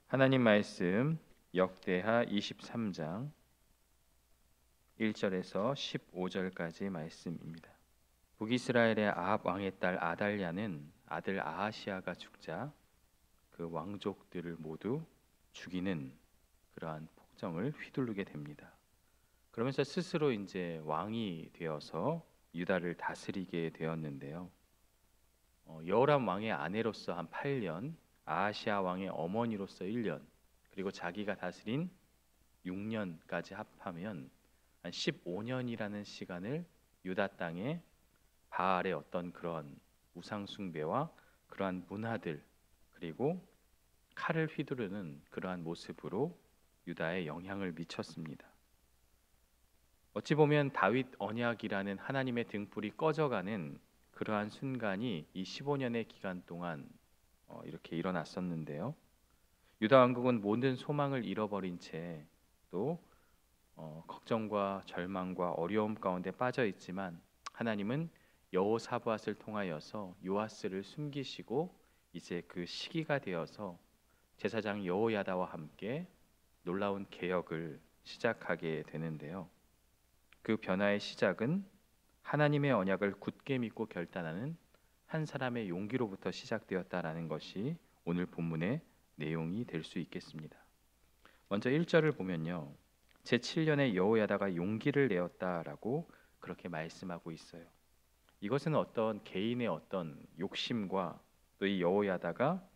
하나님 말씀 역대하 23장 1절에서 15절까지 말씀입니다. 북이스라엘의 아합 왕의 딸 아달랴는 아들 아하시아가 죽자 그 왕족들을 모두 죽이는 그러한 폭정을 휘두르게 됩니다. 그러면서 스스로 이제 왕이 되어서 유다를 다스리게 되었는데요. 여호람 왕의 아내로서 한 8년, 아하시아 왕의 어머니로서 1년, 그리고 자기가 다스린 6년까지 합하면 한 15년이라는 시간을 유다 땅에 바알의 어떤 그런 우상 숭배와 그러한 문화들, 그리고 칼을 휘두르는 그러한 모습으로 유다에 영향을 미쳤습니다. 어찌 보면 다윗 언약이라는 하나님의 등불이 꺼져가는 그러한 순간이 이 15년의 기간 동안 이렇게 일어났었는데요. 유다 왕국은 모든 소망을 잃어버린 채 또 걱정과 절망과 어려움 가운데 빠져 있지만 하나님은 여호사밧을 통하여서 요아스를 숨기시고 이제 그 시기가 되어서 제사장 여호야다와 함께 놀라운 개혁을 시작하게 되는데요. 그 변화의 시작은 하나님의 언약을 굳게 믿고 결단하는 한 사람의 용기로부터 시작되었다라는 것이 오늘 본문의 내용이 될 수 있겠습니다. 먼저 1절을 보면요, 제7년에 여호야다가 용기를 내었다라고 그렇게 말씀하고 있어요. 이것은 어떤 개인의 어떤 욕심과 또 이 여호야다가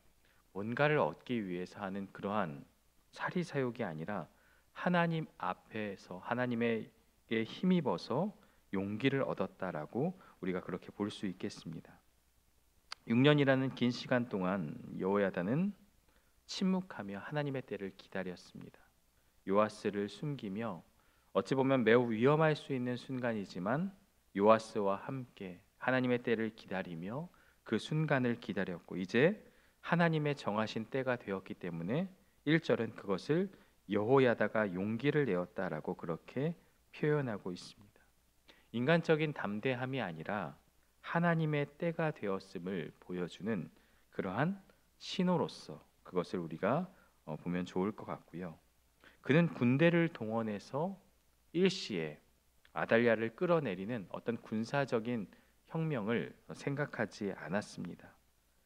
뭔가를 얻기 위해서 하는 그러한 사리사욕이 아니라 하나님 앞에서 하나님에게 힘입어서 용기를 얻었다라고 우리가 그렇게 볼 수 있겠습니다. 6년이라는 긴 시간 동안 여호야다는 침묵하며 하나님의 때를 기다렸습니다. 요아스를 숨기며 어찌 보면 매우 위험할 수 있는 순간이지만 요아스와 함께 하나님의 때를 기다리며 그 순간을 기다렸고 이제 하나님의 정하신 때가 되었기 때문에 1절은 그것을 여호야다가 용기를 내었다라고 그렇게 표현하고 있습니다. 인간적인 담대함이 아니라 하나님의 때가 되었음을 보여주는 그러한 신호로서 그것을 우리가 보면 좋을 것 같고요. 그는 군대를 동원해서 일시에 아달랴를 끌어내리는 어떤 군사적인 혁명을 생각하지 않았습니다.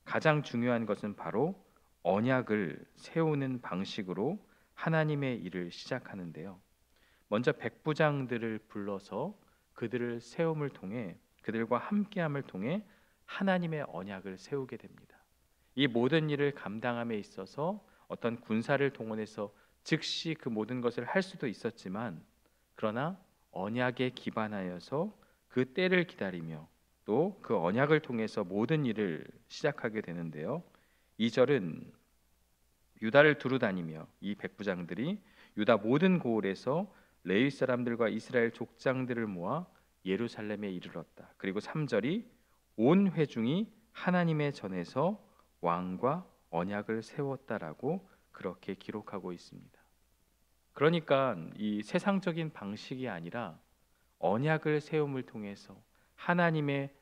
가장 중요한 것은 바로 언약을 세우는 방식으로 하나님의 일을 시작하는데요. 먼저 백부장들을 불러서 그들을 세움을 통해 그들과 함께함을 통해 하나님의 언약을 세우게 됩니다. 이 모든 일을 감당함에 있어서 어떤 군사를 동원해서 즉시 그 모든 것을 할 수도 있었지만 그러나 언약에 기반하여서 그 때를 기다리며 또 그 언약을 통해서 모든 일을 시작하게 되는데요. 2절은 유다를 두루다니며 이 백부장들이 유다 모든 고을에서 레위 사람들과 이스라엘 족장들을 모아 예루살렘에 이르렀다. 그리고 3절이 온 회중이 하나님의 전에서 왕과 언약을 세웠다라고 그렇게 기록하고 있습니다. 그러니까 이 세상적인 방식이 아니라 언약을 세움을 통해서 하나님의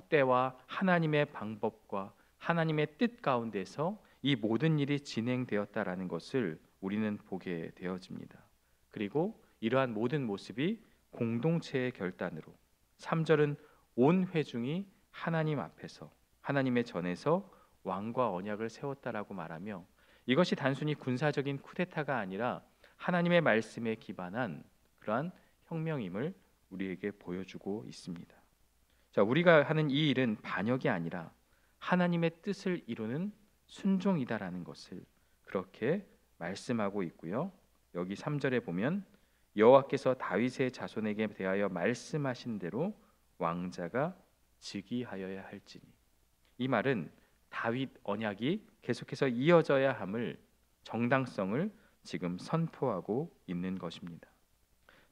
때와 하나님의 방법과 하나님의 뜻 가운데서 이 모든 일이 진행되었다라는 것을 우리는 보게 되어집니다. 그리고 이러한 모든 모습이 공동체의 결단으로 3절은 온 회중이 하나님 앞에서 하나님의 전에서 왕과 언약을 세웠다라고 말하며 이것이 단순히 군사적인 쿠데타가 아니라 하나님의 말씀에 기반한 그러한 혁명임을 우리에게 보여주고 있습니다. 자, 우리가 하는 이 일은 반역이 아니라 하나님의 뜻을 이루는 순종이다라는 것을 그렇게 말씀하고 있고요. 여기 3절에 보면 여호와께서 다윗의 자손에게 대하여 말씀하신 대로 왕자가 즉위하여야 할지니, 이 말은 다윗 언약이 계속해서 이어져야 함을 정당성을 지금 선포하고 있는 것입니다.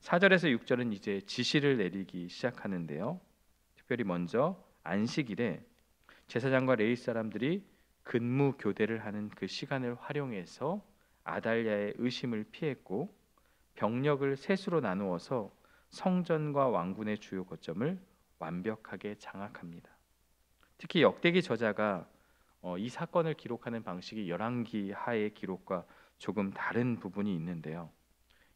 4절에서 6절은 이제 지시를 내리기 시작하는데요. 특별히 먼저 안식일에 제사장과 레위 사람들이 근무 교대를 하는 그 시간을 활용해서 아달랴의 의심을 피했고 병력을 셋으로 나누어서 성전과 왕궁의 주요 거점을 완벽하게 장악합니다. 특히 역대기 저자가 이 사건을 기록하는 방식이 열왕기 하의 기록과 조금 다른 부분이 있는데요.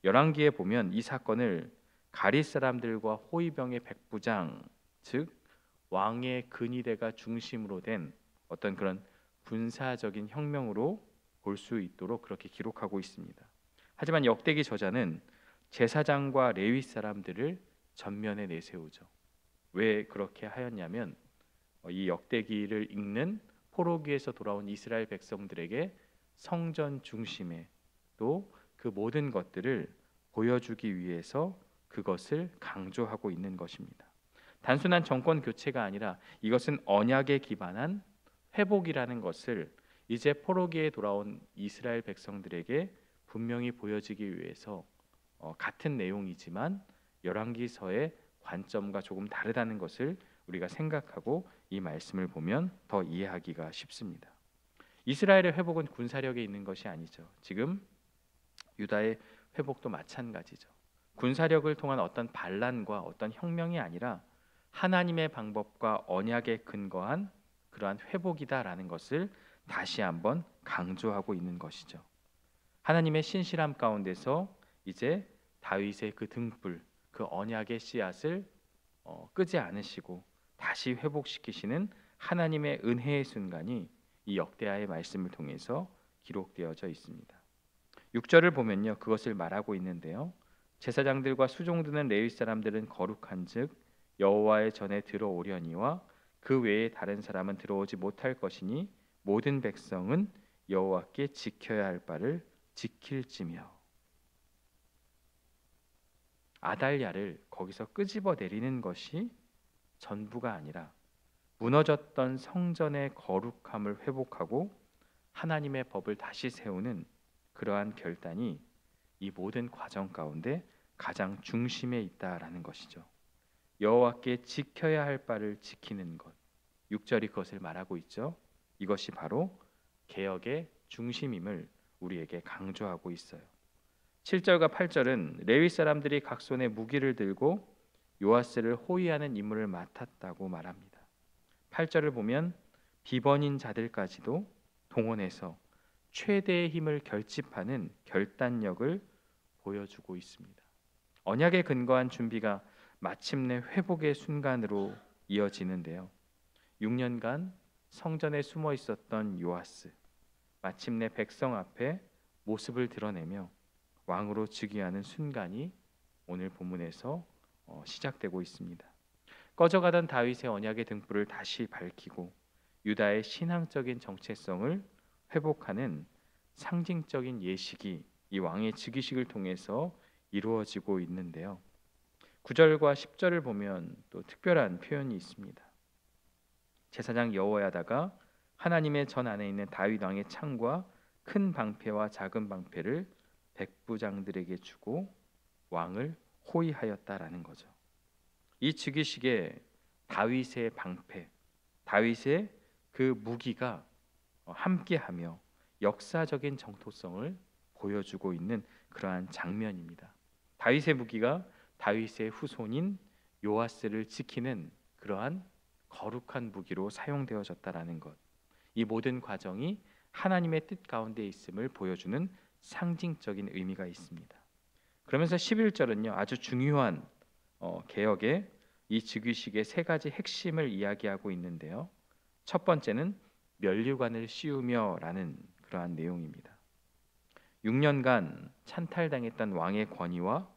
열왕기에 보면 이 사건을 가릿 사람들과 호위병의 백부장, 즉 왕의 근위대가 중심으로 된 어떤 그런 군사적인 혁명으로 볼 수 있도록 그렇게 기록하고 있습니다. 하지만 역대기 저자는 제사장과 레위 사람들을 전면에 내세우죠. 왜 그렇게 하였냐면 이 역대기를 읽는 포로기에서 돌아온 이스라엘 백성들에게 성전 중심에 또 그 모든 것들을 보여주기 위해서 그것을 강조하고 있는 것입니다. 단순한 정권 교체가 아니라 이것은 언약에 기반한 회복이라는 것을 이제 포로기에 돌아온 이스라엘 백성들에게 분명히 보여지기 위해서 같은 내용이지만 열왕기서의 관점과 조금 다르다는 것을 우리가 생각하고 이 말씀을 보면 더 이해하기가 쉽습니다. 이스라엘의 회복은 군사력에 있는 것이 아니죠. 지금 유다의 회복도 마찬가지죠. 군사력을 통한 어떤 반란과 어떤 혁명이 아니라 하나님의 방법과 언약에 근거한 그러한 회복이다라는 것을 다시 한번 강조하고 있는 것이죠. 하나님의 신실함 가운데서 이제 다윗의 그 등불, 그 언약의 씨앗을 끄지 않으시고 다시 회복시키시는 하나님의 은혜의 순간이 이 역대하의 말씀을 통해서 기록되어져 있습니다. 6절을 보면요, 그것을 말하고 있는데요. 제사장들과 수종드는 레위 사람들은 거룩한즉 여호와의 전에 들어오려니와 그 외에 다른 사람은 들어오지 못할 것이니 모든 백성은 여호와께 지켜야 할 바를 지킬지며. 아달랴를 거기서 끄집어 내리는 것이 전부가 아니라 무너졌던 성전의 거룩함을 회복하고 하나님의 법을 다시 세우는 그러한 결단이 이 모든 과정 가운데 가장 중심에 있다라는 것이죠. 여호와께 지켜야 할 바를 지키는 것, 6절이 그것을 말하고 있죠. 이것이 바로 개혁의 중심임을 우리에게 강조하고 있어요. 7절과 8절은 레위 사람들이 각 손에 무기를 들고 요아스를 호위하는 임무를 맡았다고 말합니다. 8절을 보면 비번인 자들까지도 동원해서 최대의 힘을 결집하는 결단력을 보여주고 있습니다. 언약에 근거한 준비가 마침내 회복의 순간으로 이어지는데요. 6년간 성전에 숨어 있었던 요아스, 마침내 백성 앞에 모습을 드러내며 왕으로 즉위하는 순간이 오늘 본문에서 시작되고 있습니다. 꺼져가던 다윗의 언약의 등불을 다시 밝히고 유다의 신앙적인 정체성을 회복하는 상징적인 예식이 이 왕의 즉위식을 통해서 이루어지고 있는데요. 9절과 10절을 보면 또 특별한 표현이 있습니다. 제사장 여호야다가 하나님의 전 안에 있는 다윗 왕의 창과 큰 방패와 작은 방패를 백부장들에게 주고 왕을 호위하였다라는 거죠. 이 즉위식에 다윗의 방패, 다윗의 그 무기가 함께하며 역사적인 정토성을 보여주고 있는 그러한 장면입니다. 다윗의 무기가 다윗의 후손인 요아스를 지키는 그러한 거룩한 무기로 사용되어졌다라는 것, 이 모든 과정이 하나님의 뜻 가운데 있음을 보여주는 상징적인 의미가 있습니다. 그러면서 11절은요, 아주 중요한 개혁의 이 즉위식의 세 가지 핵심을 이야기하고 있는데요. 첫 번째는 면류관을 씌우며라는 그러한 내용입니다. 6년간 찬탈당했던 왕의 권위와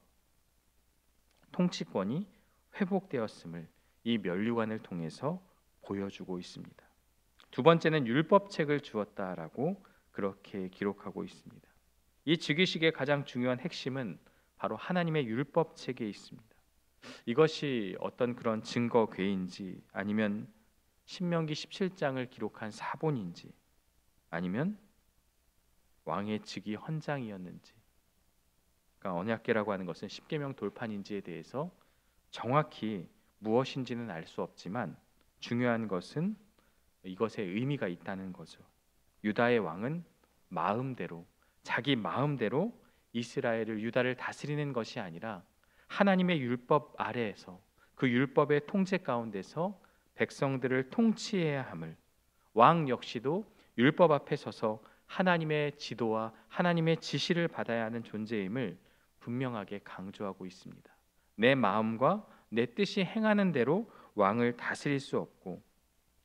통치권이 회복되었음을 이 면류관을 통해서 보여주고 있습니다. 두 번째는 율법책을 주었다라고 그렇게 기록하고 있습니다. 이 즉위식의 가장 중요한 핵심은 바로 하나님의 율법책에 있습니다. 이것이 어떤 그런 증거 궤인지 아니면 신명기 17장을 기록한 사본인지 아니면 왕의 즉위 헌장이었는지, 그러니까 언약궤라고 하는 것은 십계명 돌판인지에 대해서 정확히 무엇인지는 알 수 없지만 중요한 것은 이것에 의미가 있다는 거죠. 유다의 왕은 마음대로, 자기 마음대로 이스라엘을, 유다를 다스리는 것이 아니라 하나님의 율법 아래에서 그 율법의 통제 가운데서 백성들을 통치해야 함을, 왕 역시도 율법 앞에 서서 하나님의 지도와 하나님의 지시를 받아야 하는 존재임을 분명하게 강조하고 있습니다. 내 마음과 내 뜻이 행하는 대로 왕을 다스릴 수 없고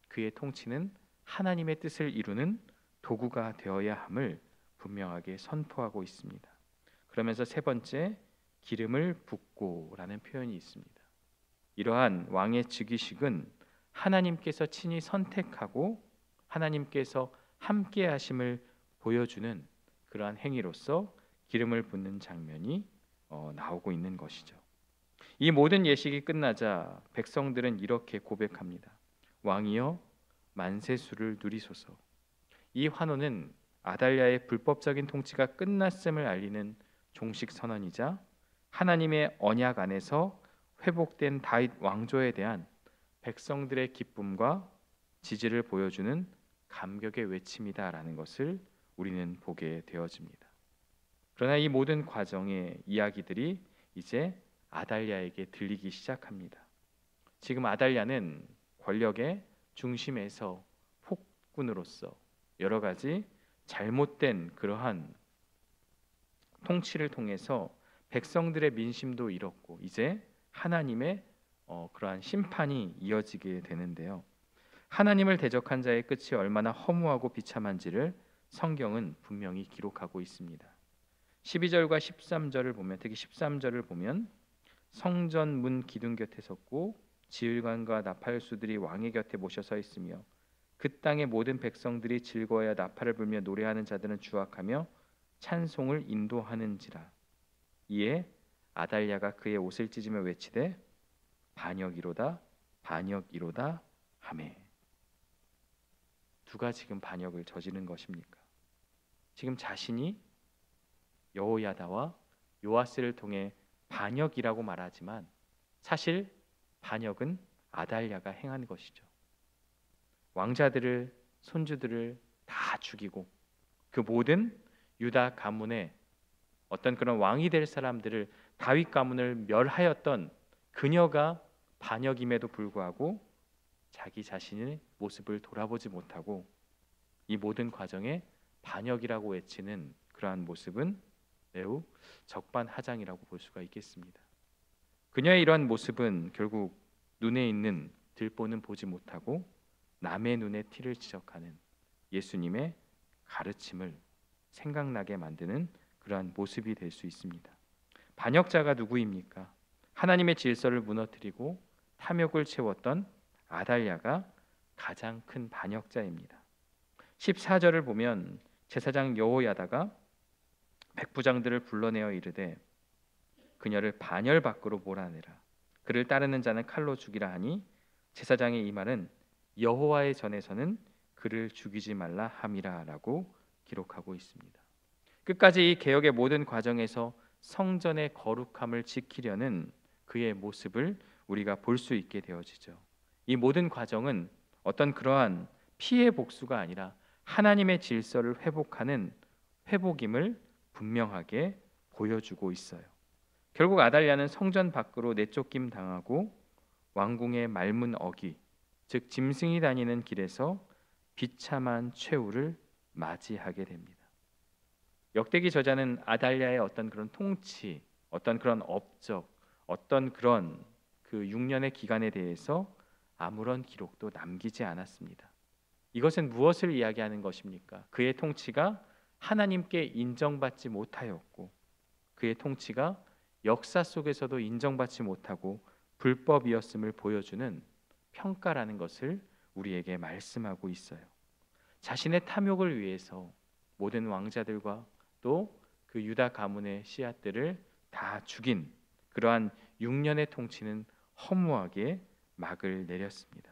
그의 통치는 하나님의 뜻을 이루는 도구가 되어야 함을 분명하게 선포하고 있습니다. 그러면서 세 번째, 기름을 붓고라는 표현이 있습니다. 이러한 왕의 즉위식은 하나님께서 친히 선택하고 하나님께서 함께 하심을 보여주는 그러한 행위로서 기름을 붓는 장면이 나오고 있는 것이죠. 이 모든 예식이 끝나자 백성들은 이렇게 고백합니다. 왕이여 만세수를 누리소서. 이 환호는 아달랴의 불법적인 통치가 끝났음을 알리는 종식 선언이자 하나님의 언약 안에서 회복된 다윗 왕조에 대한 백성들의 기쁨과 지지를 보여주는 감격의 외침이다라는 것을 우리는 보게 되어집니다. 그러나 이 모든 과정의 이야기들이 이제 아달랴에게 들리기 시작합니다. 지금 아달랴는 권력의 중심에서 폭군으로서 여러 가지 잘못된 그러한 통치를 통해서 백성들의 민심도 잃었고 이제 하나님의 그러한 심판이 이어지게 되는데요. 하나님을 대적한 자의 끝이 얼마나 허무하고 비참한지를 성경은 분명히 기록하고 있습니다. 12절과 13절을 보면 특히 13절을 보면 성전 문 기둥 곁에 섰고 지휘관과 나팔수들이 왕의 곁에 모셔 서 있으며 그 땅의 모든 백성들이 즐거워야 나팔을 불며 노래하는 자들은 주악하며 찬송을 인도하는지라. 이에 아달랴가 그의 옷을 찢으며 외치되 반역이로다 반역이로다 하매. 누가 지금 반역을 저지른 것입니까? 지금 자신이 여호야다와 요아스를 통해 반역이라고 말하지만 사실 반역은 아달랴가 행한 것이죠. 왕자들을 손주들을 다 죽이고 그 모든 유다 가문의 어떤 그런 왕이 될 사람들을 다윗 가문을 멸하였던 그녀가 반역임에도 불구하고 자기 자신의 모습을 돌아보지 못하고 이 모든 과정에 반역이라고 외치는 그러한 모습은 매우 적반하장이라고 볼 수가 있겠습니다. 그녀의 이러한 모습은 결국 눈에 있는 들보는 보지 못하고 남의 눈에 티를 지적하는 예수님의 가르침을 생각나게 만드는 그러한 모습이 될 수 있습니다. 반역자가 누구입니까? 하나님의 질서를 무너뜨리고 탐욕을 채웠던 아달랴가 가장 큰 반역자입니다. 14절을 보면 제사장 여호야다가 백부장들을 불러내어 이르되 그녀를 반열 밖으로 몰아내라. 그를 따르는 자는 칼로 죽이라 하니 제사장의 이 말은 여호와의 전에서는 그를 죽이지 말라 함이라라고 기록하고 있습니다. 끝까지 이 개혁의 모든 과정에서 성전의 거룩함을 지키려는 그의 모습을 우리가 볼 수 있게 되어지죠. 이 모든 과정은 어떤 그러한 피해 복수가 아니라 하나님의 질서를 회복하는 회복임을 분명하게 보여주고 있어요. 결국 아달랴는 성전 밖으로 내쫓김 당하고 왕궁의 말문 어기, 즉 짐승이 다니는 길에서 비참한 최후를 맞이하게 됩니다. 역대기 저자는 아달랴의 어떤 그런 통치, 어떤 그런 업적, 어떤 그런 그 6년의 기간에 대해서 아무런 기록도 남기지 않았습니다. 이것은 무엇을 이야기하는 것입니까? 그의 통치가 하나님께 인정받지 못하였고 그의 통치가 역사 속에서도 인정받지 못하고 불법이었음을 보여주는 평가라는 것을 우리에게 말씀하고 있어요. 자신의 탐욕을 위해서 모든 왕자들과 또 그 유다 가문의 씨앗들을 다 죽인 그러한 6년의 통치는 허무하게 막을 내렸습니다.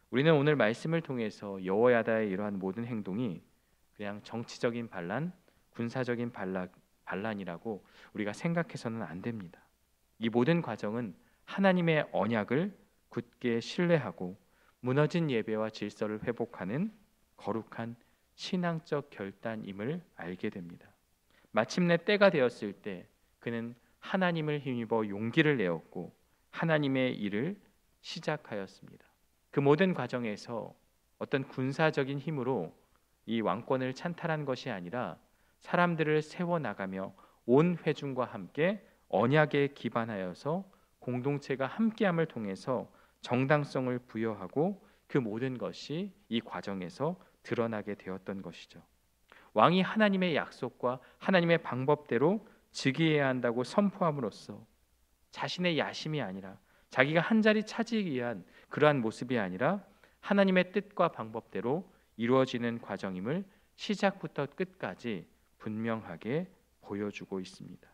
우리는 오늘 말씀을 통해서 여호야다의 이러한 모든 행동이 그냥 정치적인 반란, 군사적인 반란이라고 우리가 생각해서는 안 됩니다. 이 모든 과정은 하나님의 언약을 굳게 신뢰하고 무너진 예배와 질서를 회복하는 거룩한 신앙적 결단임을 알게 됩니다. 마침내 때가 되었을 때 그는 하나님을 힘입어 용기를 내었고 하나님의 일을 시작하였습니다. 그 모든 과정에서 어떤 군사적인 힘으로 이 왕권을 찬탈한 것이 아니라 사람들을 세워 나가며 온 회중과 함께 언약에 기반하여서 공동체가 함께함을 통해서 정당성을 부여하고 그 모든 것이 이 과정에서 드러나게 되었던 것이죠. 왕이 하나님의 약속과 하나님의 방법대로 즉위해야 한다고 선포함으로써 자신의 야심이 아니라 자기가 한 자리 차지하기 위한 그러한 모습이 아니라 하나님의 뜻과 방법대로 이루어지는 과정임을 시작부터 끝까지 분명하게 보여주고 있습니다.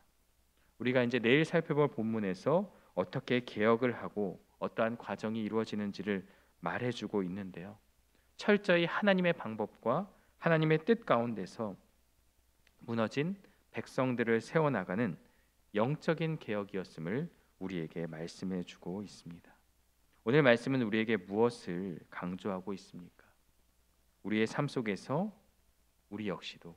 우리가 이제 내일 살펴볼 본문에서 어떻게 개혁을 하고 어떠한 과정이 이루어지는지를 말해주고 있는데요. 철저히 하나님의 방법과 하나님의 뜻 가운데서 무너진 백성들을 세워나가는 영적인 개혁이었음을 우리에게 말씀해 주고 있습니다. 오늘 말씀은 우리에게 무엇을 강조하고 있습니까? 우리의 삶 속에서 우리 역시도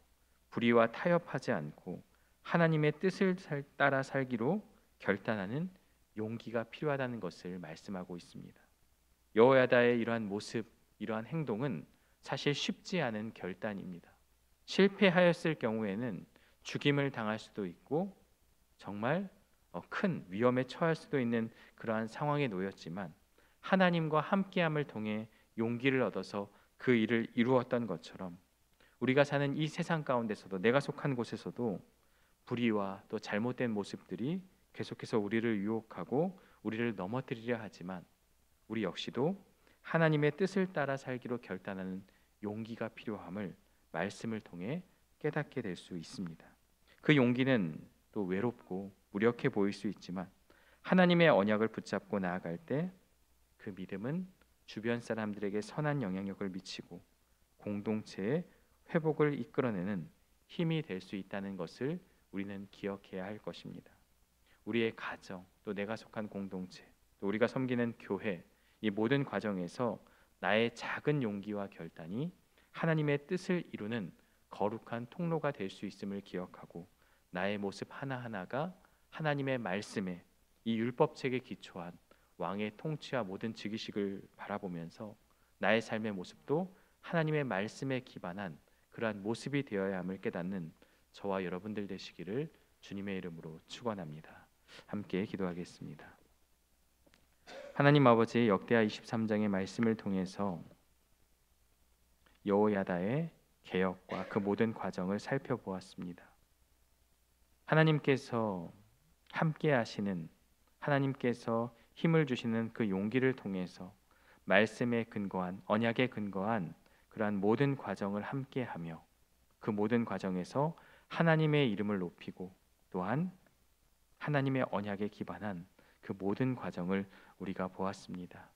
불의와 타협하지 않고 하나님의 뜻을 따라 살기로 결단하는 용기가 필요하다는 것을 말씀하고 있습니다. 여호야다의 이러한 모습, 이러한 행동은 사실 쉽지 않은 결단입니다. 실패하였을 경우에는 죽임을 당할 수도 있고 정말 큰 위험에 처할 수도 있는 그러한 상황에 놓였지만 하나님과 함께함을 통해 용기를 얻어서 그 일을 이루었던 것처럼 우리가 사는 이 세상 가운데서도 내가 속한 곳에서도 불의와 또 잘못된 모습들이 계속해서 우리를 유혹하고 우리를 넘어뜨리려 하지만 우리 역시도 하나님의 뜻을 따라 살기로 결단하는 용기가 필요함을 말씀을 통해 깨닫게 될 수 있습니다. 그 용기는 또 외롭고 무력해 보일 수 있지만 하나님의 언약을 붙잡고 나아갈 때 그 믿음은 주변 사람들에게 선한 영향력을 미치고 공동체의 회복을 이끌어내는 힘이 될 수 있다는 것을 우리는 기억해야 할 것입니다. 우리의 가정, 또 내가 속한 공동체, 또 우리가 섬기는 교회, 이 모든 과정에서 나의 작은 용기와 결단이 하나님의 뜻을 이루는 거룩한 통로가 될 수 있음을 기억하고 나의 모습 하나하나가 하나님의 말씀에 이 율법책에 기초한 왕의 통치와 모든 즉위식을 바라보면서 나의 삶의 모습도 하나님의 말씀에 기반한 그러한 모습이 되어야 함을 깨닫는 저와 여러분들 되시기를 주님의 이름으로 축원합니다. 함께 기도하겠습니다. 하나님 아버지, 역대하 23장의 말씀을 통해서 여호야다의 개혁과 그 모든 과정을 살펴보았습니다. 하나님께서 함께 하시는, 하나님께서 힘을 주시는 그 용기를 통해서 말씀에 근거한, 언약에 근거한 그러한 모든 과정을 함께하며 그 모든 과정에서 하나님의 이름을 높이고 또한 하나님의 언약에 기반한 그 모든 과정을 우리가 보았습니다.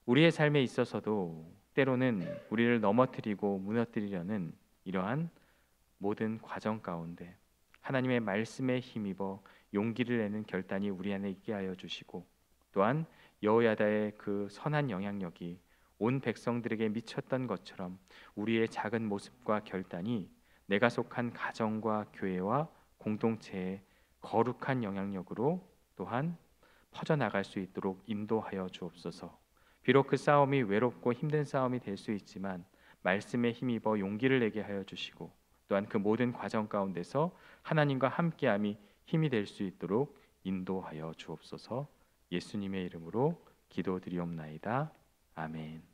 우리의 삶에 있어서도 때로는 우리를 넘어뜨리고 무너뜨리려는 이러한 모든 과정 가운데 하나님의 말씀에 힘입어 용기를 내는 결단이 우리 안에 있게 하여 주시고 또한 여호야다의 그 선한 영향력이 온 백성들에게 미쳤던 것처럼 우리의 작은 모습과 결단이 내가 속한 가정과 교회와 공동체에 거룩한 영향력으로 또한 퍼져나갈 수 있도록 인도하여 주옵소서. 비록 그 싸움이 외롭고 힘든 싸움이 될 수 있지만 말씀에 힘입어 용기를 내게 하여 주시고 또한 그 모든 과정 가운데서 하나님과 함께함이 힘이 될 수 있도록 인도하여 주옵소서. 예수님의 이름으로 기도드리옵나이다. 아멘.